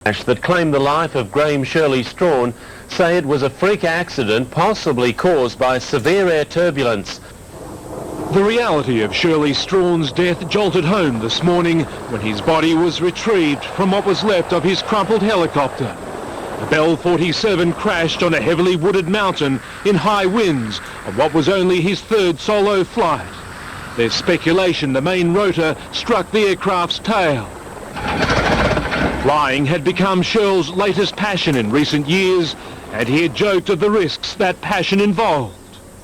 That claimed the life of Graham Shirley Strachan say it was a freak accident possibly caused by severe air turbulence. The reality of Shirley Strachan's death jolted home this morning when his body was retrieved from what was left of his crumpled helicopter. A Bell 47 crashed on a heavily wooded mountain in high winds on what was only his third solo flight. There's speculation the main rotor struck the aircraft's tail. Flying had become Shirley's latest passion in recent years, and he had joked of the risks that passion involved.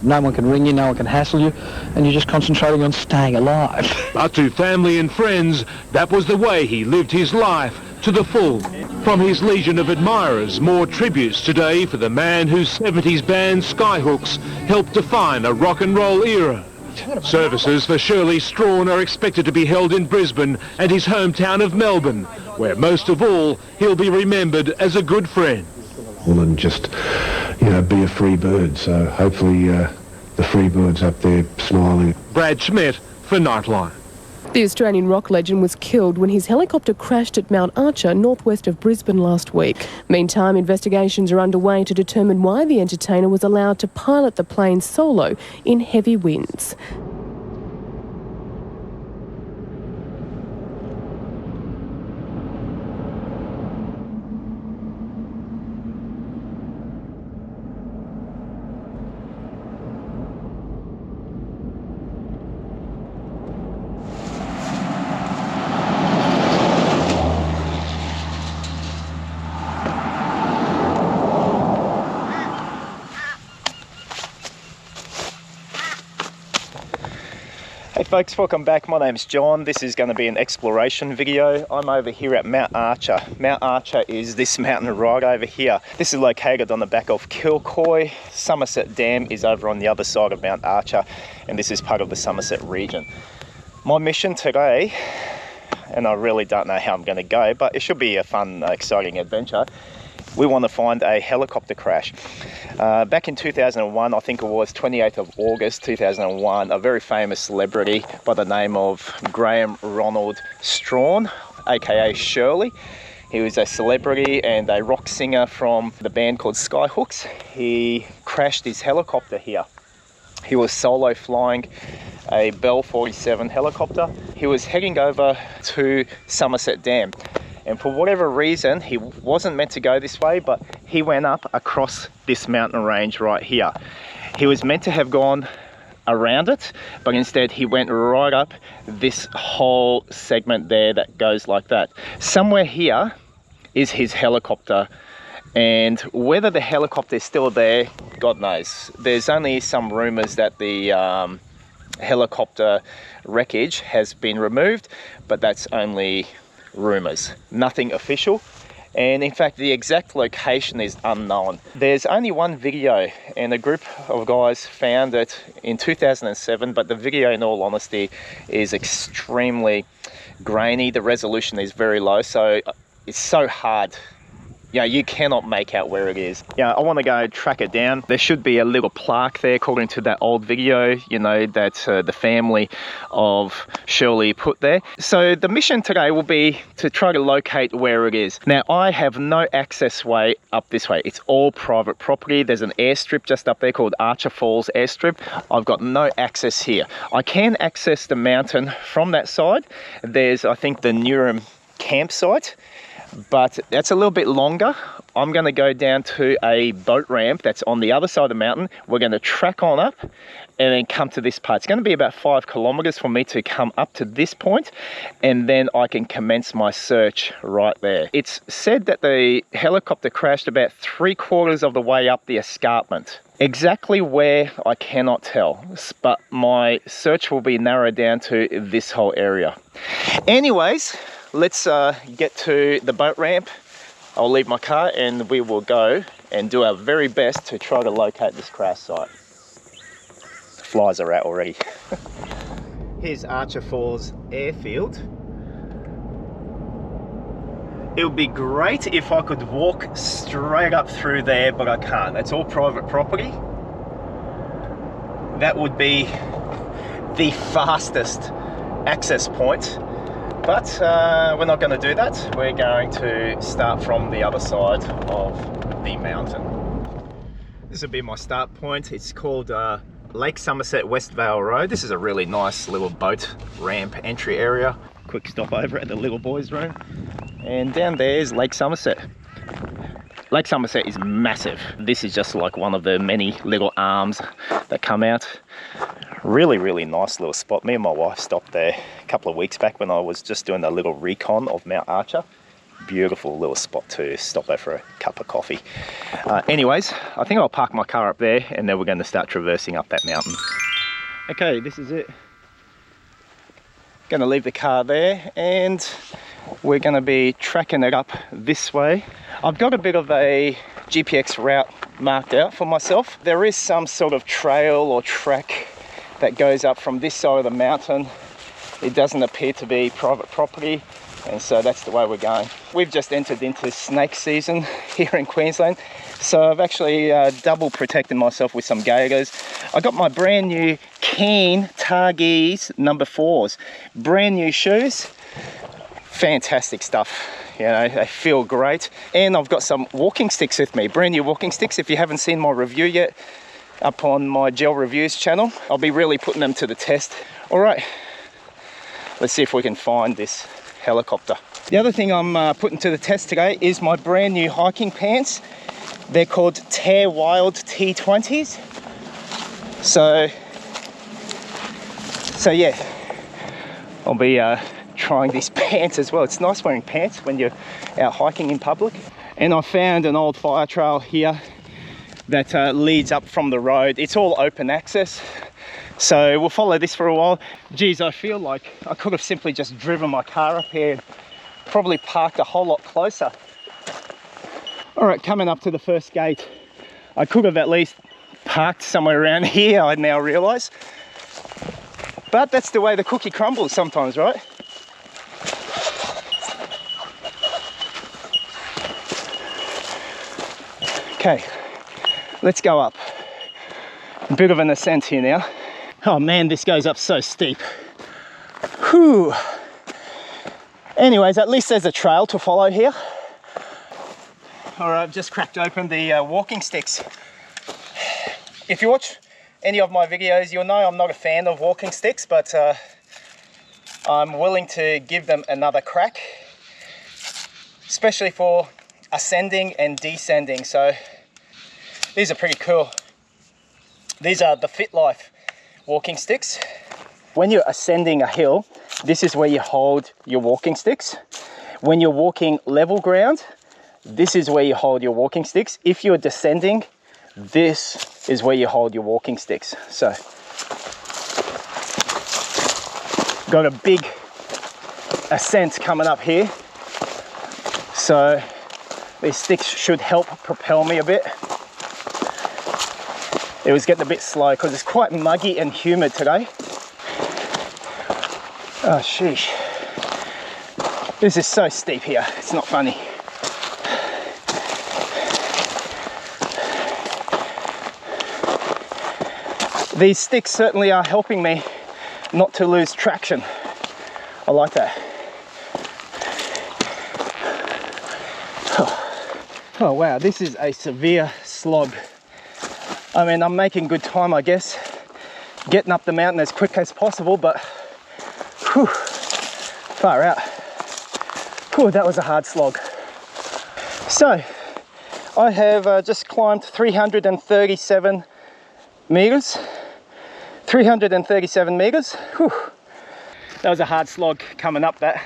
No one can ring you, no one can hassle you, and you're just concentrating on staying alive. But to family and friends, that was the way he lived his life, to the full. From his legion of admirers, more tributes today for the man whose 70s band Skyhooks helped define a rock and roll era. Services for Shirley Strachan are expected to be held in Brisbane and his hometown of Melbourne, where most of all, he'll be remembered as a good friend. And just, be a free bird. So hopefully the free bird's up there smiling. Brad Schmidt for Nightline. The Australian rock legend was killed when his helicopter crashed at Mount Archer, northwest of Brisbane last week. Meantime, investigations are underway to determine why the entertainer was allowed to pilot the plane solo in heavy winds. Hey folks, welcome back. My name's John. This is going to be an exploration video. I'm over here at Mount Archer. Mount Archer is this mountain right over here. This is located on the back of Kilcoy. Somerset Dam is over on the other side of Mount Archer, and this is part of the Somerset region. My mission today, and I really don't know how I'm going to go, but it should be a fun, exciting adventure. We want to find a helicopter crash. Back in 2001, I think it was 28th of August 2001, a very famous celebrity by the name of Graham Ronald Strachan, aka Shirley. He was a celebrity and a rock singer from the band called Skyhooks. He crashed his helicopter here. He was solo flying a Bell 47 helicopter. He was heading over to Somerset Dam. And for whatever reason, he wasn't meant to go this way, but he went up across this mountain range right here. He was meant to have gone around it, but instead he went right up this whole segment there that goes like that. Somewhere here is his helicopter, and whether the helicopter is still there, God knows. There's only some rumors that the helicopter wreckage has been removed, but that's only rumors, nothing official, and in fact the exact location is unknown. There's only one video, and a group of guys found it in 2007, but the video, in all honesty, is extremely grainy. The resolution is very low, so it's so hard. You cannot make out where it is. I want to go track it down. There should be a little plaque there according to that old video, that the family of Shirley put there. So the mission today will be to try to locate where it is. Now, I have no access way up this way. It's all private property. There's an airstrip just up there called Archer Falls Airstrip. I've got no access here. I can access the mountain from that side. There's, I think, the Newham campsite, but that's a little bit longer. I'm going to go down to a boat ramp that's on the other side of the mountain. We're going to track on up and then come to this part. It's going to be about 5 kilometers for me to come up to this point, and then I can commence my search right there. It's said that the helicopter crashed about 3/4 of the way up the escarpment. Exactly where, I cannot tell, but my search will be narrowed down to this whole area. Anyways, let's get to the boat ramp. I'll leave my car and we will go and do our very best to try to locate this crash site. Flies are out already. Here's Archer Falls Airfield. It would be great if I could walk straight up through there, but I can't. It's all private property. That would be the fastest access point But we're not going to do that. We're going to start from the other side of the mountain. This will be my start point. It's called Lake Somerset West Village Road. This is a really nice little boat ramp entry area. Quick stop over at the little boys' room. And down there is Lake Somerset. Lake Somerset is massive. This is just like one of the many little arms that come out. Really, really nice little spot. Me and my wife stopped there a couple of weeks back when I was just doing a little recon of Mount Archer. Beautiful little spot to stop there for a cup of coffee. Anyways, I think I'll park my car up there and then we're going to start traversing up that mountain. Okay, this is it. Going to leave the car there and we're going to be tracking it up this way. I've got a bit of a GPX route marked out for myself. There is some sort of trail or track that goes up from this side of the mountain. It doesn't appear to be private property, and so that's the way we're going. We've just entered into snake season here in Queensland, so I've actually double protected myself with some gaiters. I got my brand new Keen Targees number 4s, brand new shoes, fantastic stuff. You know, they feel great. And I've got some walking sticks with me, brand new walking sticks. If you haven't seen my review yet, up on my Gel Reviews channel, I'll be really putting them to the test. All right, let's see if we can find this helicopter. The other thing I'm putting to the test today is my brand new hiking pants. They're called Tear Wild T20s. So yeah, I'll be trying these pants as well. It's nice wearing pants when you're out hiking in public. And I found an old fire trail here that leads up from the road. It's all open access, so we'll follow this for a while. Geez, I feel like I could have simply just driven my car up here and probably parked a whole lot closer. All right, coming up to the first gate. I could have at least parked somewhere around here, I now realize. But that's the way the cookie crumbles sometimes, right? Okay, let's go up. A bit of an ascent here now. Oh man, this goes up so steep. Whew. Anyways, at least there's a trail to follow here. All right, I've just cracked open the walking sticks. If you watch any of my videos, you'll know I'm not a fan of walking sticks, but I'm willing to give them another crack, especially for ascending and descending. So these are pretty cool. These are the Fit Life walking sticks. When you're ascending a hill, this is where you hold your walking sticks. When you're walking level ground, this is where you hold your walking sticks. If you're descending, this is where you hold your walking sticks. So, got a big ascent coming up here. So, these sticks should help propel me a bit. It was getting a bit slow because it's quite muggy and humid today. Oh, sheesh. This is so steep here, it's not funny. These sticks certainly are helping me not to lose traction. I like that. Oh wow, this is a severe slog. I mean, I'm making good time, I guess, getting up the mountain as quick as possible, but whew, far out. Whew, that was a hard slog. So, I have just climbed 337 meters. 337 meters. Whew. That was a hard slog coming up that.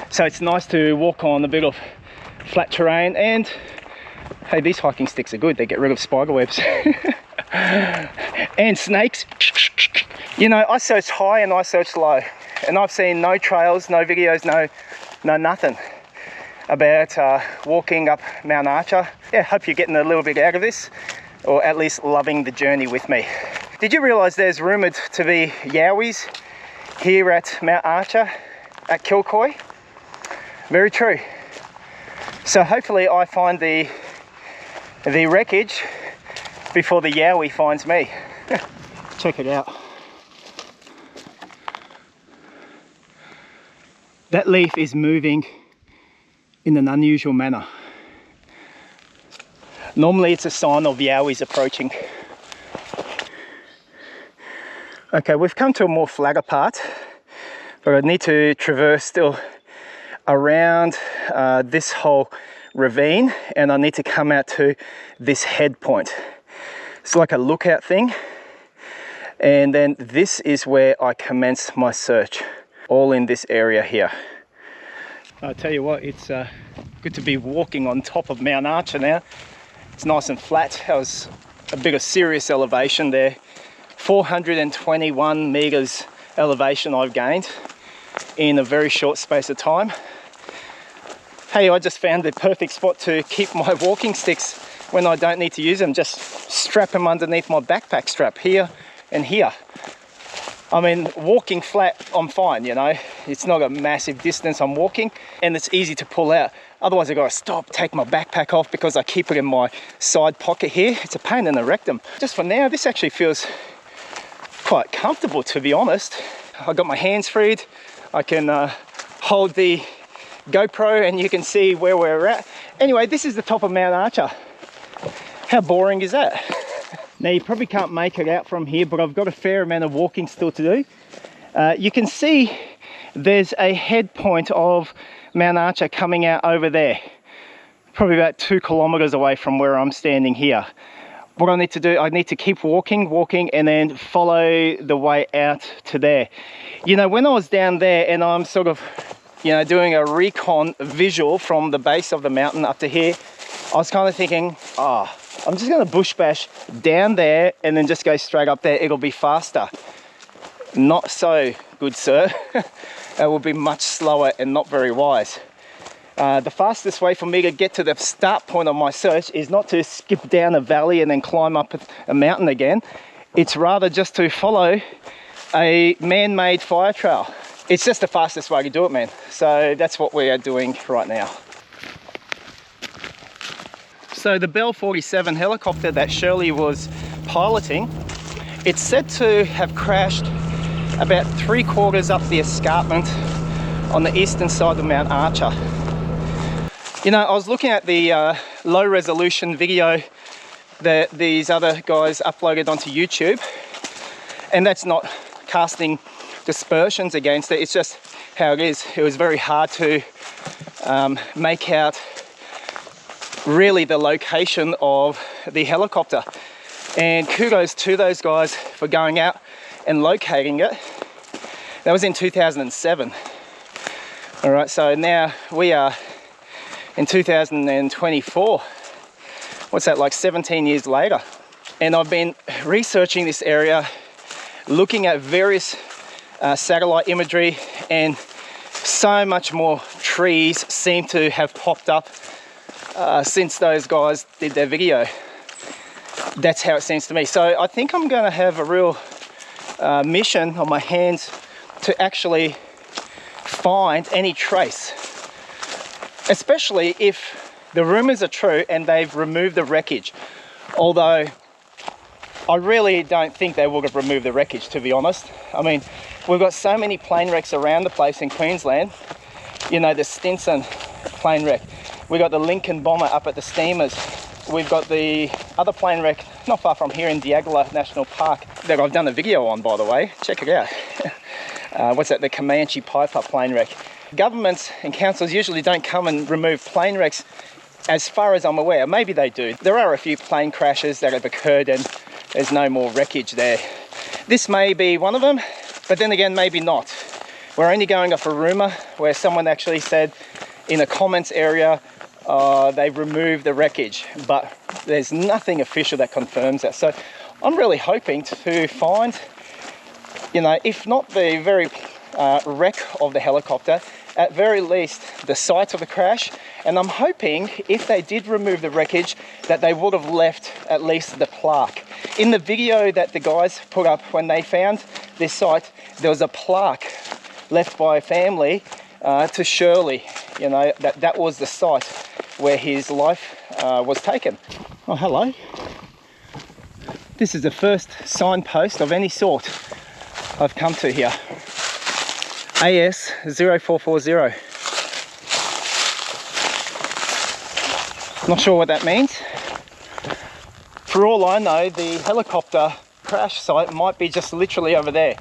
So it's nice to walk on a bit of flat terrain, and hey, these hiking sticks are good. They get rid of spider webs and snakes. You know, I searched high and I searched low, and I've seen no trails, no videos, no nothing about walking up Mount Archer. Yeah, hope you're getting a little bit out of this, or at least loving the journey with me. Did you realise there's rumoured to be Yowies here at Mount Archer at Kilcoy? Very true. So hopefully I find the wreckage before the Yowie finds me. Check it out. That leaf is moving in an unusual manner. Normally it's a sign of Yowies approaching. Okay, we've come to a more flatter part, but I need to traverse still around this whole ravine, and I need to come out to this head point. It's like a lookout thing, and then this is where I commence my search, all in this area here. I'll tell you what, it's good to be walking on top of Mount Archer now. It's nice and flat. That was a bit of serious elevation there. 421 meters elevation I've gained in a very short space of time. Hey, I just found the perfect spot to keep my walking sticks when I don't need to use them. Just strap them underneath my backpack strap here and here. I mean, walking flat, I'm fine, you know. It's not a massive distance I'm walking, and it's easy to pull out. Otherwise, I've got to stop, take my backpack off because I keep it in my side pocket here. It's a pain in the rectum. Just for now, this actually feels quite comfortable, to be honest. I got my hands freed. I can hold the GoPro and you can see where we're at. Anyway, this is the top of Mount Archer. How boring is that? Now, you probably can't make it out from here, but I've got a fair amount of walking still to do. You can see there's a head point of Mount Archer coming out over there, probably about 2 kilometers away from where I'm standing here. What I need to do, I need to keep walking, and then follow the way out to there. You know, when I was down there and I'm sort of, you know, doing a recon visual from the base of the mountain up to here, I was kind of thinking, I'm just going to bush bash down there and then just go straight up there. It'll be faster. Not so good, sir. It will be much slower and not very wise. The fastest way for me to get to the start point of my search is not to skip down a valley and then climb up a mountain again. It's rather just to follow a man-made fire trail. It's just the fastest way to do it, man. So that's what we are doing right now. So the Bell 47 helicopter that Shirley was piloting, it's said to have crashed about 3/4 up the escarpment on the eastern side of Mount Archer. You know, I was looking at the low resolution video that these other guys uploaded onto YouTube, and that's not casting dispersions against it, it's just how it is. It was very hard to make out really the location of the helicopter, and kudos to those guys for going out and locating it. That was in 2007. All right, so now we are in 2024. What's that, like 17 years later? And I've been researching this area, looking at various satellite imagery, and so much more trees seem to have popped up since those guys did their video. That's how it seems to me. So I think I'm going to have a real mission on my hands to actually find any trace, especially if the rumors are true and they've removed the wreckage. Although I really don't think they would have removed the wreckage, to be honest. I mean, we've got so many plane wrecks around the place in Queensland. You know, the Stinson plane wreck. We got the Lincoln bomber up at the steamers. We've got the other plane wreck not far from here in Diagla National Park that I've done a video on, by the way. Check it out. What's that? The Comanche Piper plane wreck. Governments and councils usually don't come and remove plane wrecks, as far as I'm aware. Maybe they do. There are a few plane crashes that have occurred and there's no more wreckage there. This may be one of them, but then again, maybe not. We're only going off a rumor where someone actually said in a comments area they've removed the wreckage, but there's nothing official that confirms that. So I'm really hoping to find, you know, if not the very wreck of the helicopter, at very least the site of the crash. And I'm hoping if they did remove the wreckage that they would have left at least the plaque. In the video that the guys put up when they found this site, there was a plaque left by a family to Shirley. You know, that was the site where his life was taken. Oh, hello. This is the first signpost of any sort I've come to here. AS 0440. Not sure what that means. For all I know, the helicopter crash site might be just literally over there.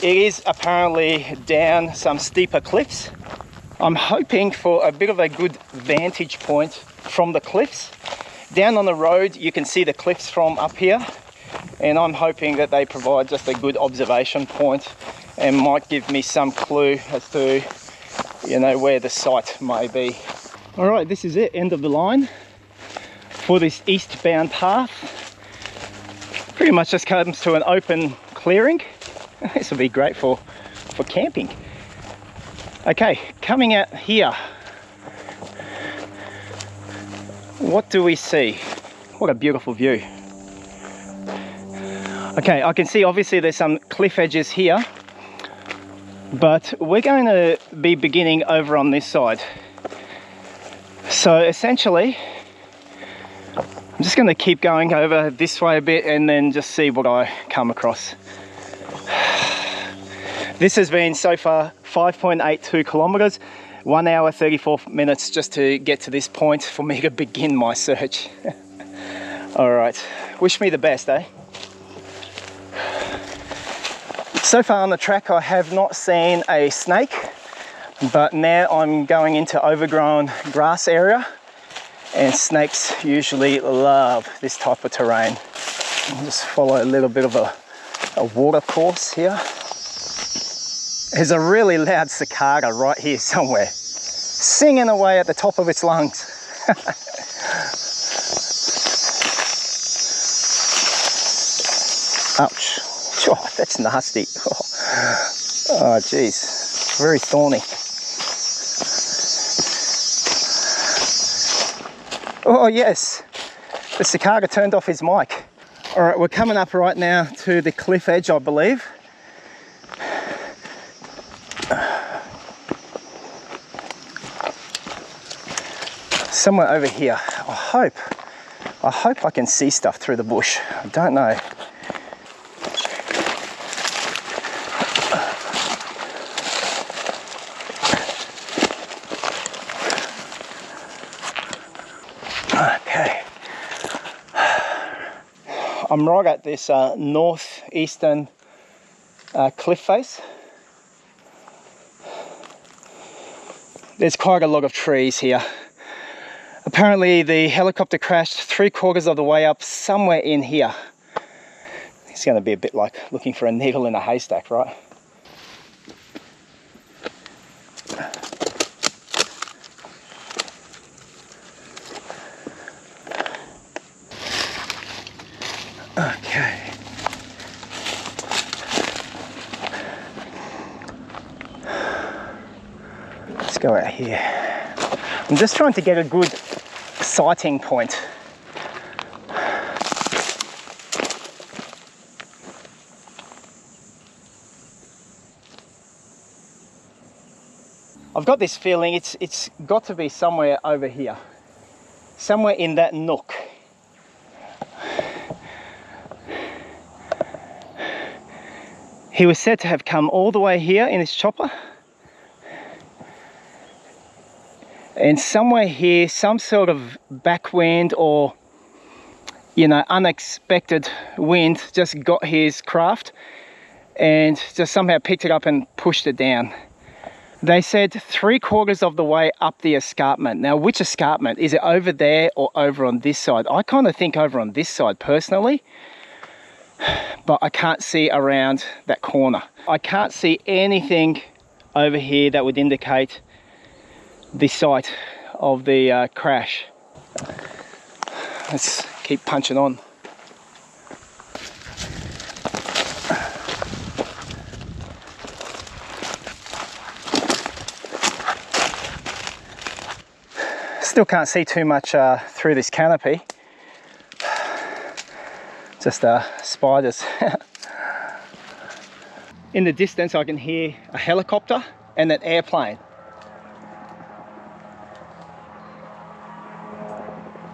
It is apparently down some steeper cliffs. I'm hoping for a bit of a good vantage point from the cliffs. Down on the road, you can see the cliffs from up here, and I'm hoping that they provide just a good observation point and might give me some clue as to, you know, where the site may be. All right, this is it, end of the line for this eastbound path. Pretty much just comes to an open clearing. This will be great for camping. Okay, coming out here, what do we see? What a beautiful view. Okay, I can see obviously there's some cliff edges here, but we're going to be beginning over on this side. So essentially, I'm just going to keep going over this way a bit and then just see what I come across. This has been so far 5.82 kilometers, 1 hour 34 minutes just to get to this point for me to begin my search. All right, wish me the best, eh? So far on the track, I have not seen a snake, but now I'm going into overgrown grass area, and snakes usually love this type of terrain. I'll just follow a little bit of a water course here. There's a really loud cicada right here somewhere, singing away at the top of its lungs. Ouch. Oh, that's nasty. Oh, geez. Very thorny. Oh, yes. The cicada turned off his mic. All right, we're coming up right now to the cliff edge, I believe. Somewhere over here. I hope I can see stuff through the bush. I don't know. Okay. I'm right at this northeastern cliff face. There's quite a lot of trees here. Apparently the helicopter crashed 3/4 of the way up somewhere in here. It's going to be a bit like looking for a needle in a haystack, right? Okay. Let's go out here. I'm just trying to get a good sighting point. I've got this feeling it's got to be somewhere over here, somewhere in that nook. He was said to have come all the way here in his chopper. And somewhere here, some sort of backwind or, you know, unexpected wind just got his craft and just somehow picked it up and pushed it down. They said 3/4 of the way up the escarpment. Now, which escarpment? Is it over there or over on this side? I kind of think over on this side personally, but I can't see around that corner. I can't see anything over here that would indicate the site of the crash. Let's keep punching on. Still can't see too much through this canopy. Just spiders. In the distance I can hear a helicopter and an airplane.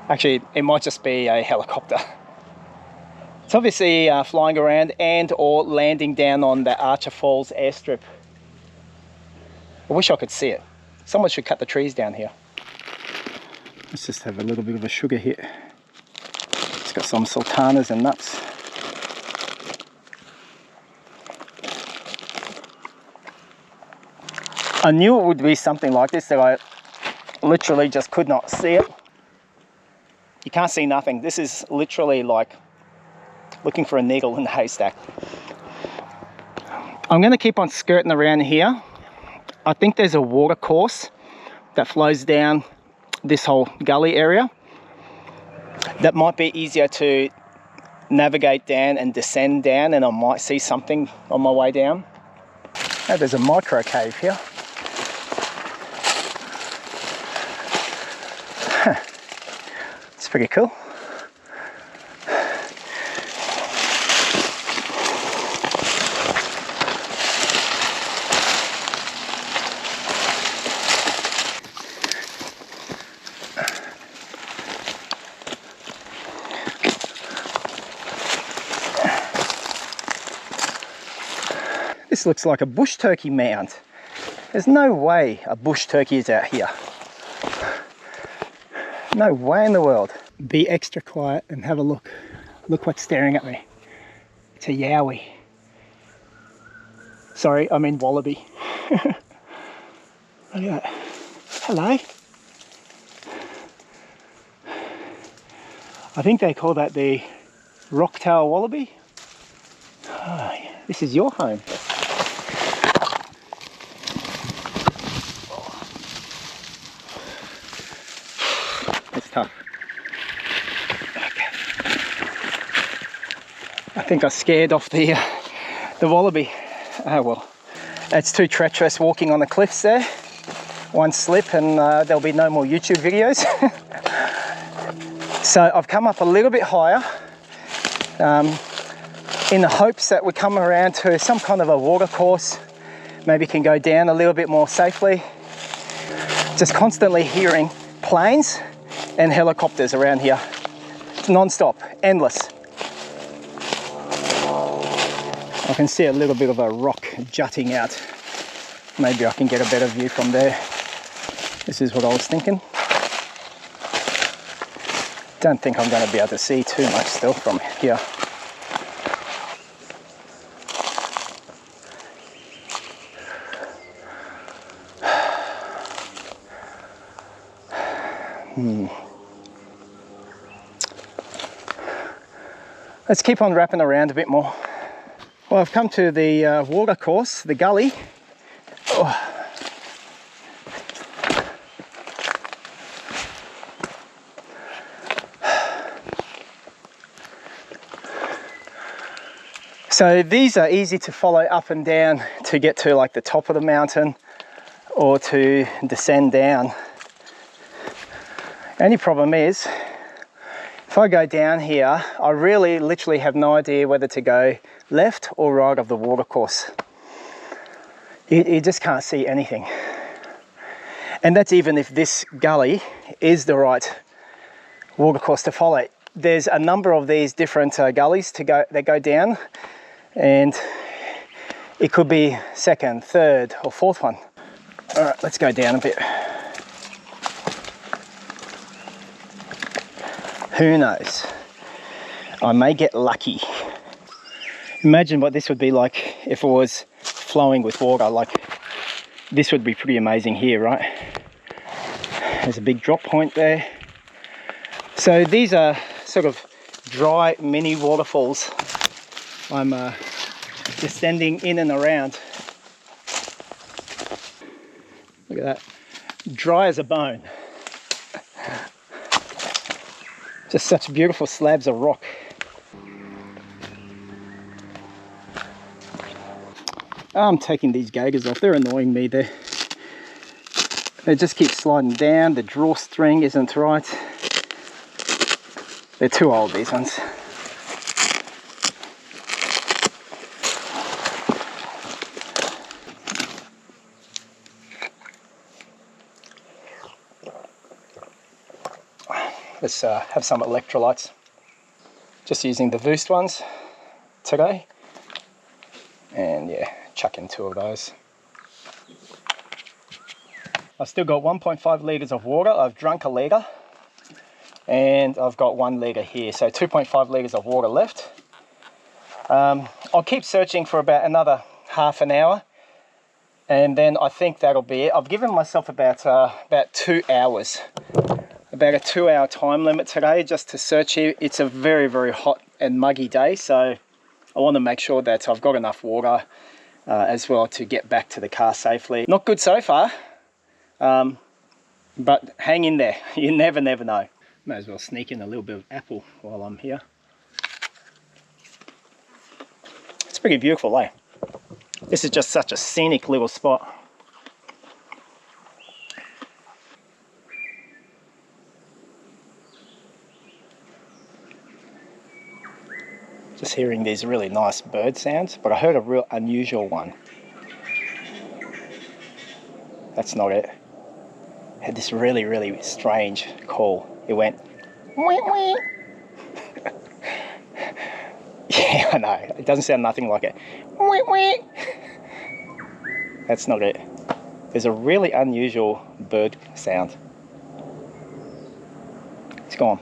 Actually, it might just be a helicopter. It's obviously flying around and or landing down on the Archer Falls airstrip. I wish I could see it. Someone should cut the trees down here. Let's just have a little bit of a sugar hit. It's got some sultanas and nuts. I knew it would be something like this, that I literally just could not see it. You can't see nothing. This is literally like looking for a needle in the haystack. I'm going to keep on skirting around here. I think there's a water course that flows down this whole gully area that might be easier to navigate down and descend down, and I might see something on my way down. Oh, there's a micro cave here. It's pretty cool. This looks like a bush turkey mound. There's no way a bush turkey is out here. No way in the world. Be extra quiet and have a look. Look what's staring at me. It's a yowie. Sorry, I mean wallaby. Look at that. Hello. I think they call that the rock-tail wallaby. Oh, this is your home. It's tough. Okay. I think I scared off the wallaby. Oh well. It's too treacherous walking on the cliffs there. One slip and there'll be no more YouTube videos. So I've come up a little bit higher in the hopes that we come around to some kind of a water course. Maybe can go down a little bit more safely. Just constantly hearing planes and helicopters around here. It's non-stop, endless. I can see a little bit of a rock jutting out. Maybe I can get a better view from there. This is what I was thinking. Don't think I'm going to be able to see too much still from here. Let's keep on wrapping around a bit more. Well, I've come to the water course, the gully. Oh. So these are easy to follow up and down to get to like the top of the mountain or to descend down. Only problem is, if I go down here, I really literally have no idea whether to go left or right of the water course. You just can't see anything. And that's even if this gully is the right water course to follow. There's a number of these different gullies that go down, and it could be second, third or fourth one. All right, let's go down a bit. Who knows? I may get lucky. Imagine what this would be like if it was flowing with water. Like, this would be pretty amazing here, right? There's a big drop point there. So these are sort of dry mini waterfalls. I'm descending in and around. Look at that. Dry as a bone. Just such beautiful slabs of rock. I'm taking these gaugers off. They're annoying me. They just keep sliding down. The drawstring isn't right. They're too old, these ones. Let's have some electrolytes. Just using the Boost ones today. And yeah, chuck in 2 of those. I've still got 1.5 litres of water. I've drunk a litre. And I've got 1 litre here, so 2.5 litres of water left. I'll keep searching for about another half an hour, and then I think that'll be it. I've given myself about 2 hours, about a 2-hour time limit today just to search here. It's a very, very hot and muggy day, so I want to make sure that I've got enough water as well to get back to the car safely. Not good so far, but hang in there. You never know. May as well sneak in a little bit of apple while I'm here. It's pretty beautiful, eh? This is just such a scenic little spot. Just hearing these really nice bird sounds, but I heard a real unusual one. That's not it. It had this really, really strange call. It went, wee wee. Yeah, I know. It doesn't sound nothing like it. Wee wee. That's not it. There's a really unusual bird sound. It's gone.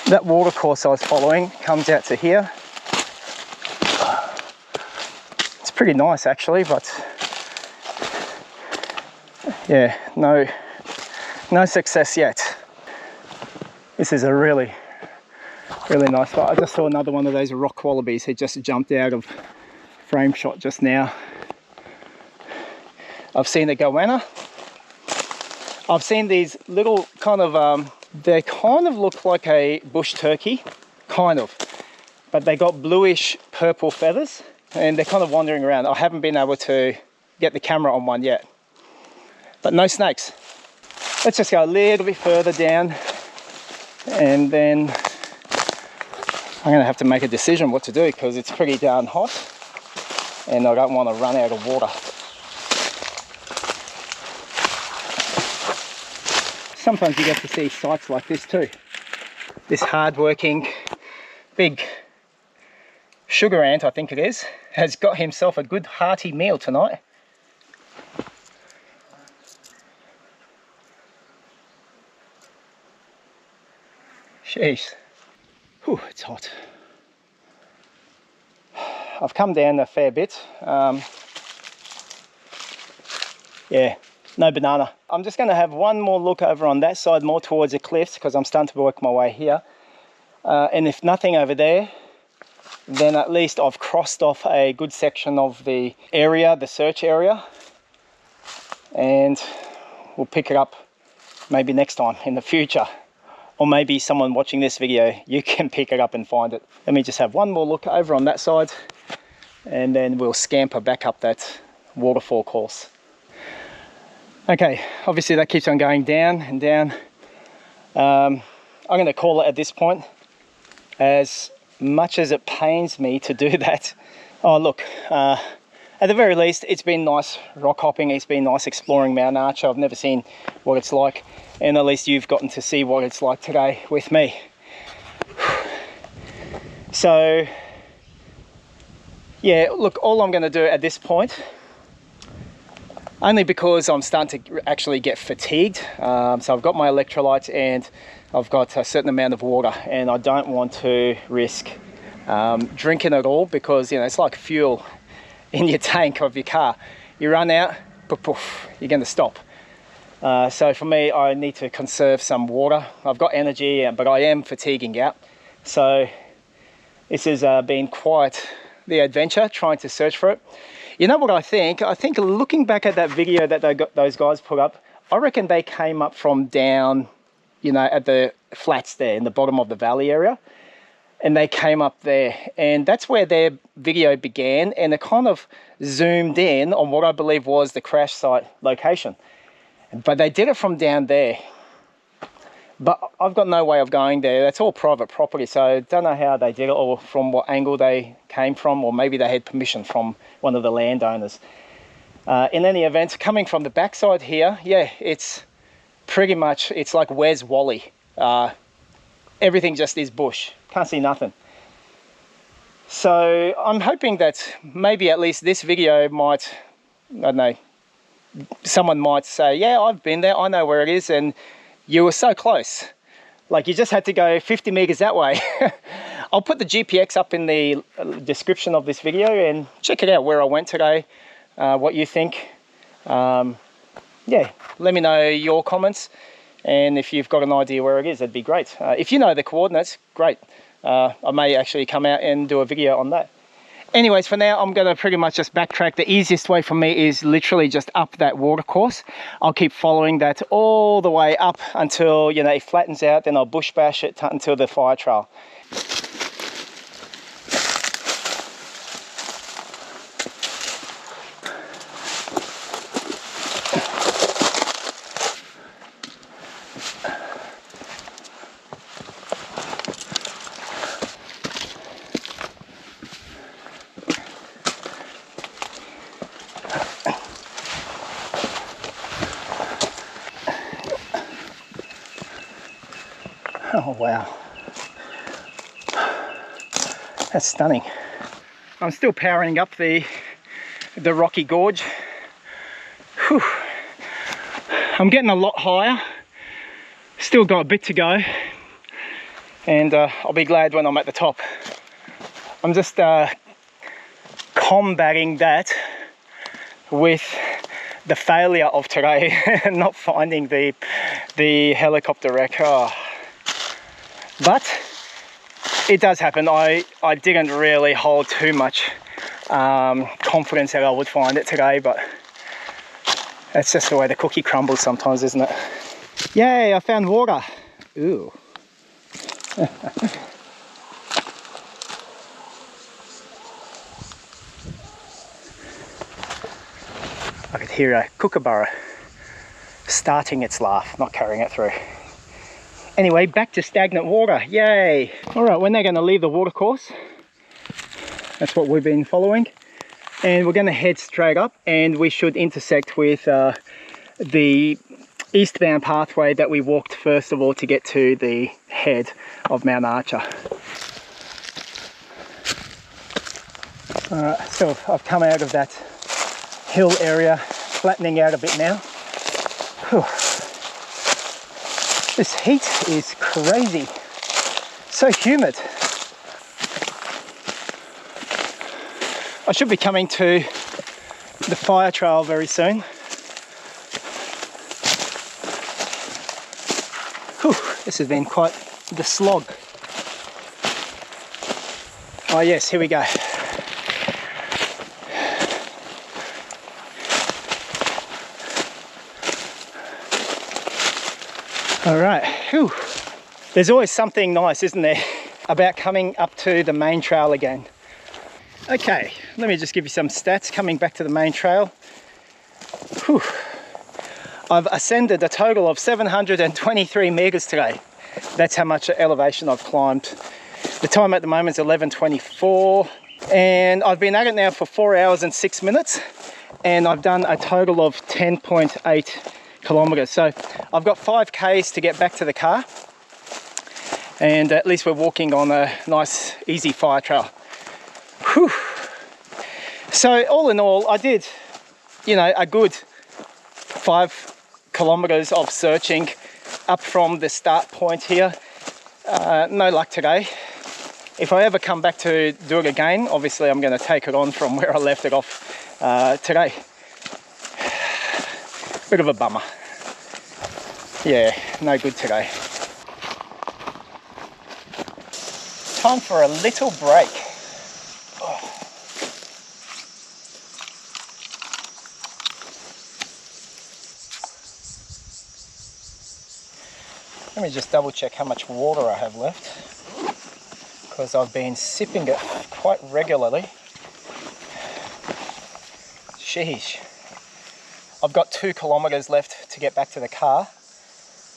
That water course I was following comes out to here. It's pretty nice actually, but yeah, no success yet. This is a really nice spot. I just saw another one of those rock-wallabies who just jumped out of frame shot just now. I've seen a goanna. I've seen these little kind of, they kind of look like a bush turkey, kind of, but they got bluish purple feathers and they're kind of wandering around. I haven't been able to get the camera on one yet, but no snakes. Let's just go a little bit further down and then I'm going to have to make a decision what to do because it's pretty darn hot and I don't want to run out of water. Sometimes you get to see sights like this too. This hard-working big sugar ant, I think it is, has got himself a good hearty meal tonight. Jeez. Whew, it's hot. I've come down a fair bit. Yeah, no banana. I'm just going to have one more look over on that side, more towards the cliffs, because I'm starting to work my way here. And if nothing over there, then at least I've crossed off a good section of the area, the search area. And we'll pick it up maybe next time in the future. Or maybe someone watching this video, you can pick it up and find it. Let me just have one more look over on that side and then we'll scamper back up that waterfall course. Okay, obviously that keeps on going down and down. I'm going to call it at this point, as much as it pains me to do that. Oh look, at the very least it's been nice rock hopping, it's been nice exploring Mount Archer. I've never seen what it's like, and at least you've gotten to see what it's like today with me. So yeah, look, all I'm going to do at this point, only because I'm starting to actually get fatigued, so I've got my electrolytes and I've got a certain amount of water, and I don't want to risk drinking it all, because you know it's like fuel in your tank of your car. You run out, poof, poof, you're going to stop. So for me, I need to conserve some water. I've got energy, but I am fatiguing out. So this has been quite the adventure, trying to search for it. You know what I think? I think looking back at that video that those guys put up, I reckon they came up from down, you know, at the flats there in the bottom of the valley area. And they came up there, and that's where their video began, and it kind of zoomed in on what I believe was the crash site location. But they did it from down there. But I've got no way of going there. That's all private property, so I don't know how they did it or from what angle they came from, or maybe they had permission from one of the landowners. In any event, coming from the backside here, yeah, it's pretty much, it's like Where's Wally? Everything just is bush. Can't see nothing. So I'm hoping that maybe at least this video might, I don't know, someone might say, yeah, I've been there, I know where it is, and you were so close. Like, you just had to go 50 meters that way. I'll put the GPX up in the description of this video and check it out where I went today, what you think. Yeah, let me know your comments, and if you've got an idea where it is, that'd be great. If you know the coordinates, great. I may actually come out and do a video on that. Anyways, for now, I'm going to pretty much just backtrack. The easiest way for me is literally just up that water course. I'll keep following that all the way up until, you know, it flattens out. Then I'll bush bash it until the fire trail. Oh wow, that's stunning. I'm still powering up the rocky gorge. Whew. I'm getting a lot higher, still got a bit to go, and I'll be glad when I'm at the top. I'm just combating that with the failure of today, not finding the helicopter wreck. Oh. But it does happen. I didn't really hold too much confidence that I would find it today, but that's just the way the cookie crumbles sometimes, isn't it? Yay, I found water. Ooh. I could hear a kookaburra starting its laugh, not carrying it through. Anyway, back to stagnant water, yay! All right, we're now gonna leave the water course. That's what we've been following. And we're gonna head straight up, and we should intersect with the eastbound pathway that we walked first of all to get to the head of Mount Archer. All right, so I've come out of that hill area, flattening out a bit now. Whew. This heat is crazy, so humid. I should be coming to the fire trail very soon. Whew, this has been quite the slog. Oh yes, here we go. All right, whew. There's always something nice, isn't there, about coming up to the main trail again. Okay, let me just give you some stats coming back to the main trail. Whew. I've ascended a total of 723 meters today. That's how much elevation I've climbed. The time at the moment is 11:24, and I've been at it now for 4 hours and 6 minutes, and I've done a total of 10.8 kilometers. So I've got 5 Ks to get back to the car, and at least we're walking on a nice easy fire trail. Whew. So all in all, I did, you know, a good 5 kilometers of searching up from the start point here. No luck today. If I ever come back to do it again, obviously I'm going to take it on from where I left it off today. Bit of a bummer. Yeah, no good today. Time for a little break. Oh. Let me just double check how much water I have left, because I've been sipping it quite regularly. Sheesh. I've got 2 kilometers left to get back to the car.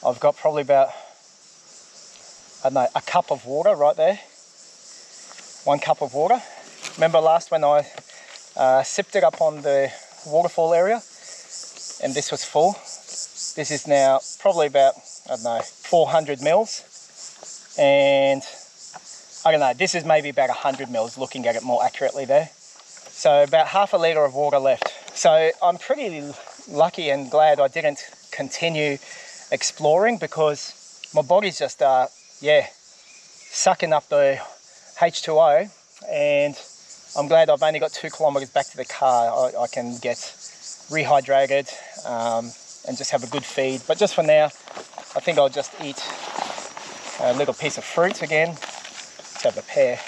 I've got probably about, I don't know, a cup of water right there. 1 cup of water. Remember last when I sipped it up on the waterfall area, and this was full. This is now probably about, I don't know, 400 mils. And I don't know, this is maybe about 100 mils, looking at it more accurately there. So about half a litre of water left. So I'm pretty lucky and glad I didn't continue exploring, because my body's just, yeah, sucking up the H2O, and I'm glad I've only got 2 kilometres back to the car. I can get rehydrated and just have a good feed. But just for now, I think I'll just eat a little piece of fruit again. Let's have a pear.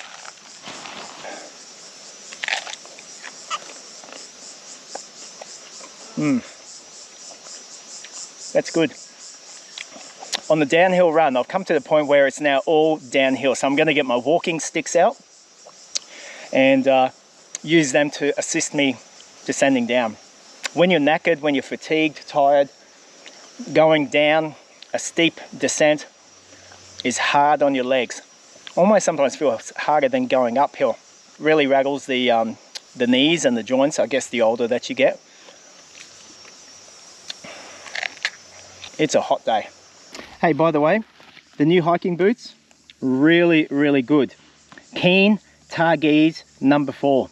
That's good. On the downhill run, I've come to the point where it's now all downhill. So I'm going to get my walking sticks out and use them to assist me descending down. When you're knackered, when you're fatigued, tired, going down a steep descent is hard on your legs. Almost sometimes feels harder than going uphill. Really raggles the knees and the joints, I guess, the older that you get. It's a hot day. Hey, by the way, the new hiking boots, really, really good. Keen Targees number 4.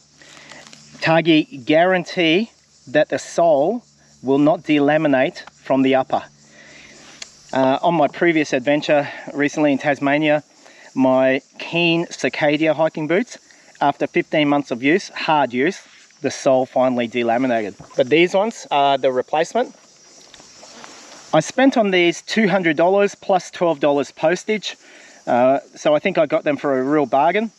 Targhee guarantee that the sole will not delaminate from the upper. On my previous adventure recently in Tasmania, my Keen Cicadia hiking boots, after 15 months of use, hard use, the sole finally delaminated. But these ones are the replacement. I spent on these $200 plus $12 postage, so I think I got them for a real bargain.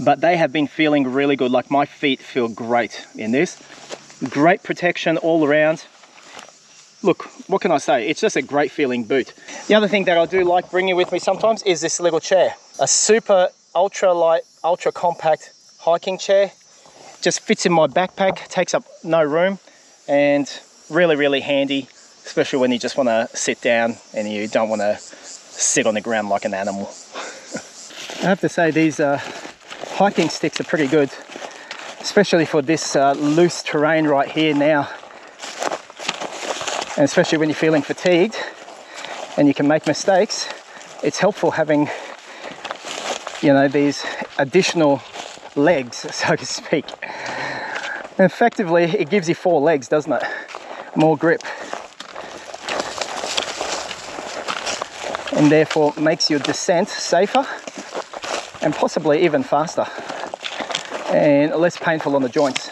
But they have been feeling really good. Like, my feet feel great in this. Great protection all around. Look, what can I say? It's just a great feeling boot. The other thing that I do like bringing with me sometimes is this little chair. A super ultra light, ultra compact hiking chair. Just fits in my backpack, takes up no room, and really, really handy, especially when you just want to sit down and you don't want to sit on the ground like an animal. I have to say, these hiking sticks are pretty good, especially for this loose terrain right here now. And especially when you're feeling fatigued and you can make mistakes, it's helpful having, you know, these additional legs, so to speak. And effectively, it gives you 4 legs, doesn't it? More grip. And therefore makes your descent safer and possibly even faster and less painful on the joints.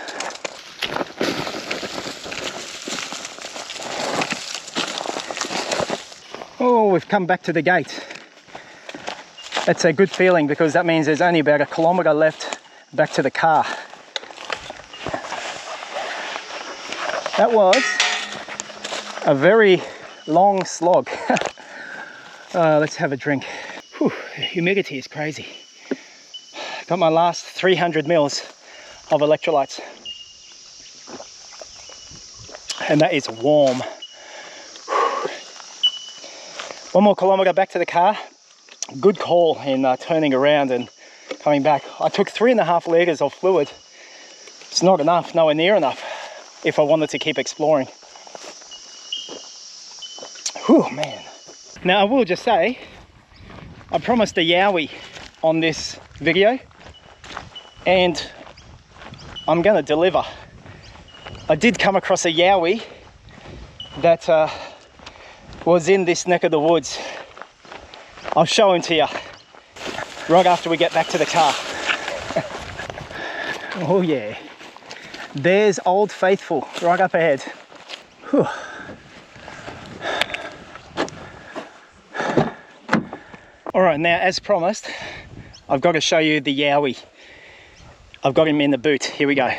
Oh, we've come back to the gate. That's a good feeling, because that means there's only about 1 kilometre left back to the car. That was a very long slog. Let's have a drink. Whew, humidity is crazy. Got my last 300 mils of electrolytes. And that is warm. Whew. 1 more kilometre back to the car. Good call in turning around and coming back. I took 3.5 litres of fluid. It's not enough, nowhere near enough, if I wanted to keep exploring. Whew, man. Now, I will just say, I promised a Yowie on this video, and I'm going to deliver. I did come across a Yowie that was in this neck of the woods. I'll show him to you right after we get back to the car. Oh yeah, there's Old Faithful right up ahead. Whew. All right, now as promised, I've got to show you the Yowie. I've got him in the boot. Here we go.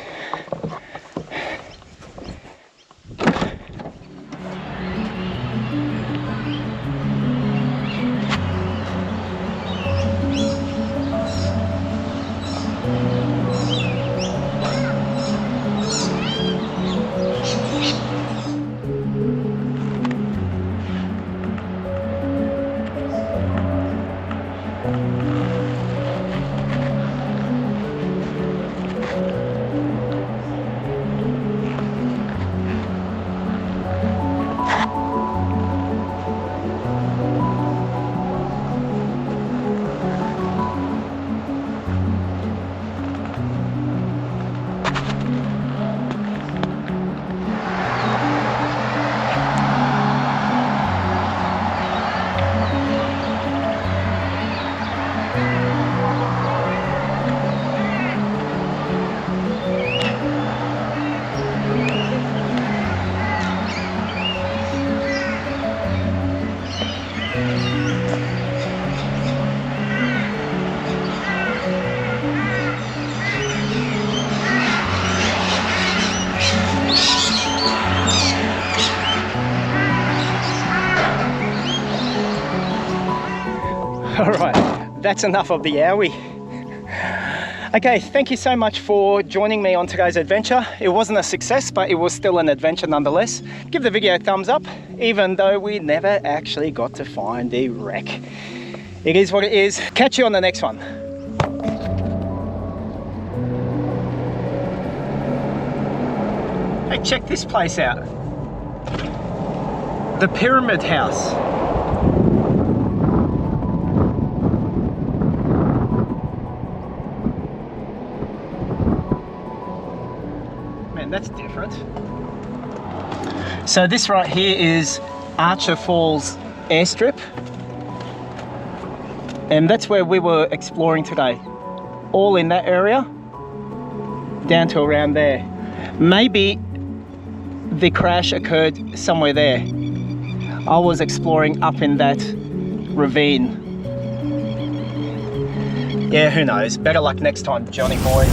All right, that's enough of the Yowie. Okay, thank you so much for joining me on today's adventure. It wasn't a success, but it was still an adventure nonetheless. Give the video a thumbs up, even though we never actually got to find the wreck. It is what it is. Catch you on the next one. Hey, check this place out. The Pyramid House. That's different. So this right here is Archer Falls Airstrip, and that's where we were exploring today, all in that area down to around there. Maybe the crash occurred somewhere there. I was exploring up in that ravine. Yeah, who knows? Better luck next time, Johnny boy.